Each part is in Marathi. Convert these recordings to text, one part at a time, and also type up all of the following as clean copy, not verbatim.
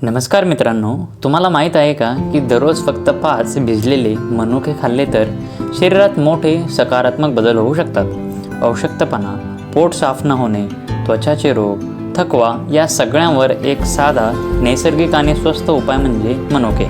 नमस्कार मित्रांनो, तुम्हाला माहीत आहे का की दररोज फक्त 5 भिजलेले मनुके खाल्ले तर शरीरात मोठे सकारात्मक बदल होऊ शकतात. अशक्तपणा, पोट साफ न होणे, त्वचाचे रोग, थकवा या सगळ्यांवर एक साधा, नैसर्गिक आणि स्वस्त उपाय म्हणजे मनुके.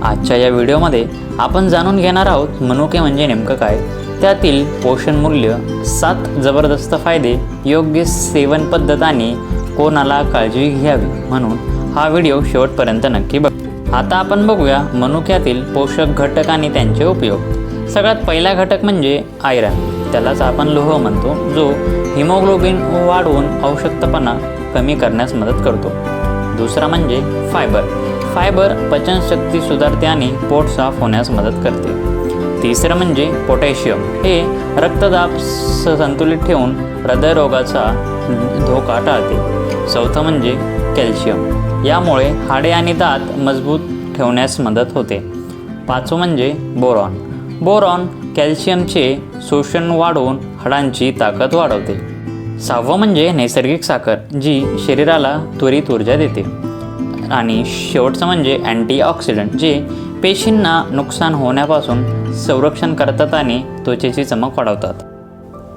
आजच्या या व्हिडिओमध्ये आपण जाणून घेणार आहोत मनुके म्हणजे नेमकं काय, त्यातील पोषण मूल्य, 7 जबरदस्त फायदे, योग्य सेवन पद्धत आणि कोणाला काळजी घ्यावी. म्हणून हा व्हिडिओ शेवटपर्यंत नक्की बघ. आता आपण बघूया मनुक्यातील पोषक घटक आणि त्यांचे उपयोग. सगळ्यात पहिला घटक म्हणजे आयरन, त्यालाच आपण लोह म्हणतो, जो हिमोग्लोबिन वाढवून अशक्तपणा कमी करण्यास मदत करतो. दुसरा म्हणजे फायबर पचनशक्ती सुधारते आणि पोट साफ होण्यास मदत करते. तिसरं म्हणजे पोटॅशियम, हे रक्तदाब संतुलित ठेवून हृदयरोगाचा धोका टाळते. चौथं म्हणजे कॅल्शियम, यामुळे हाडे आणि दात मजबूत ठेवण्यास मदत होते. पाचवं म्हणजे बोरॉन कॅल्शियमचे शोषण वाढवून हाडांची ताकद वाढवते. सहावं म्हणजे नैसर्गिक साखर, जी शरीराला त्वरित ऊर्जा देते. आणि शेवटचं म्हणजे अँटीऑक्सिडंट, जे पेशींना नुकसान होण्यापासून संरक्षण करतात आणि त्वचेची चमक वाढवतात.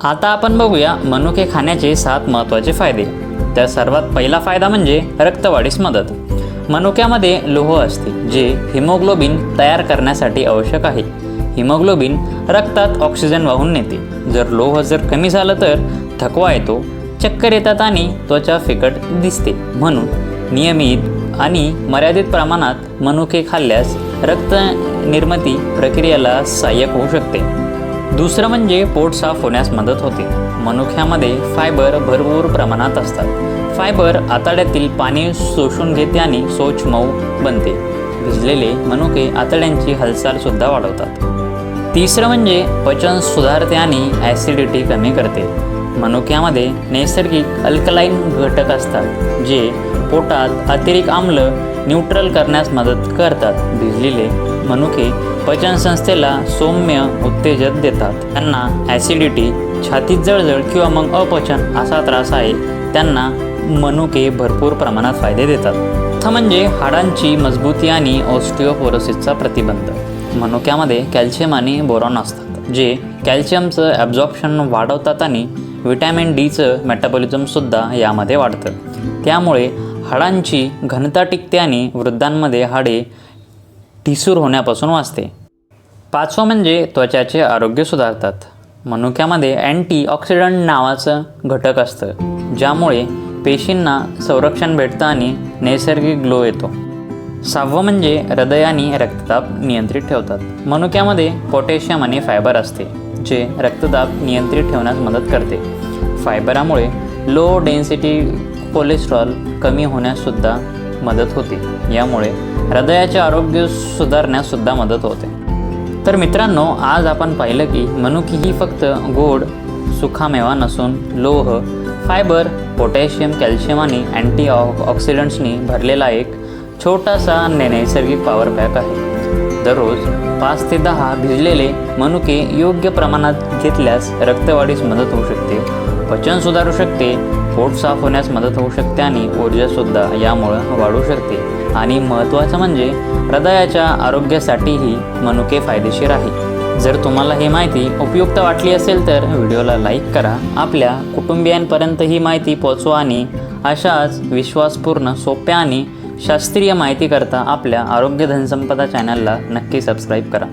आता आपण बघूया मनुके खाण्याचे 7 महत्त्वाचे फायदे. तर सर्वात पहिला फायदा म्हणजे रक्तवाढीस मदत. मनुक्यामध्ये लोह असते, जे हिमोग्लोबिन तयार करण्यासाठी आवश्यक आहे. हिमोग्लोबिन रक्तात ऑक्सिजन वाहून नेते. जर लोह कमी झालं तर थकवा येतो, चक्कर येतात आणि त्वचा फिकट दिसते. म्हणून नियमित आणि मर्यादित प्रमाणात मनुके खाल्ल्यास रक्त निर्मिती प्रक्रियेला सहाय्यक होऊ शकते. दुसरं म्हणजे पोट साफ होण्यास मदत होते. मनुक्यामध्ये फायबर भरपूर प्रमाणात असतात. फायबर आतड्यातील पाणी शोषून घेते आणि शौच मऊ बनते. भिजलेले मनुके आतड्यांची हालचालसुद्धा वाढवतात. तिसरं म्हणजे पचन सुधारते आणि ॲसिडिटी कमी करते. मनुक्यामध्ये नैसर्गिक अल्कलाईन घटक असतात, जे पोटात अतिरिक्त आम्ल न्यूट्रल करण्यास मदत करतात. भिजलेले मनुके पचनसंस्थेला सौम्य उत्तेजन देतात. त्यांना ॲसिडिटी, छातीत जळजळ किंवा मग अपचन असा त्रास आहे, त्यांना मनुके भरपूर प्रमाणात फायदे देतात. म्हणजे हाडांची मजबूती आणि ऑस्टिओपोरोसिसचा प्रतिबंध. मनुक्यामध्ये कॅल्शियम आणि बोरॉन असतात, जे कॅल्शियमचं ॲब्झॉर्प्शन वाढवतात आणि व्हिटॅमिन डीचं मेटाबॉलिझमसुद्धा यामध्ये वाढतं. त्यामुळे हाडांची घनता टिकते आणि वृद्धांमध्ये हाडे ठिसूळ होण्यापासून वाचते. पाचवं म्हणजे त्वचाचे आरोग्य सुधारतात. मनुक्यामध्ये अँटीऑक्सिडंट नावाचं घटक असतं, ज्यामुळे पेशींना संरक्षण भेटतं आणि नैसर्गिक ग्लो येतो. सहावं म्हणजे हृदय आणि रक्तदाब नियंत्रित ठेवतात. मनुक्यामध्ये पोटॅशियम आणि फायबर असते, जे रक्तदाब नियंत्रित ठेवण्यास मदत करते. फायबरामुळे लो डेन्सिटी कोलेस्ट्रॉल कमी होण्याससुद्धा मदत होते. यामुळे हृदयाचे आरोग्य सुधारण्याससुद्धा मदत होते. तर मित्रांनो, आज आपण पाहिलं की मनुके ही फक्त गोड सुकामेवा नसून लोह, फायबर, पोटॅशियम, कॅल्शियम आणि अँटीऑक्सिडंट्सनी भरलेला एक छोटासा नैसर्गिक पॉवर पॅक आहे. दररोज 5 ते 10 भिजलेले मनुके योग्य प्रमाणात घेतल्यास रक्तवाढीस मदत होऊ शकते, पचन सुधारू शकते, पोट साफ होण्यास मदत होऊ शकते आणि ऊर्जासुद्धा यामुळं वाढू शकते. आणि महत्त्वाचं म्हणजे हृदयाच्या आरोग्यासाठीही मनुके फायदेशीर आहे. जर तुम्हाला ही माहिती उपयुक्त वाटली असेल तर व्हिडिओला लाईक करा, आपल्या कुटुंबियांपर्यंत ही माहिती पोहोचवा आणि अशाच विश्वासपूर्ण, सोप्या आणि शास्त्रीय माहितीकरता आपल्या आरोग्य धनसंपदा चॅनलला नक्की सबस्क्राईब करा.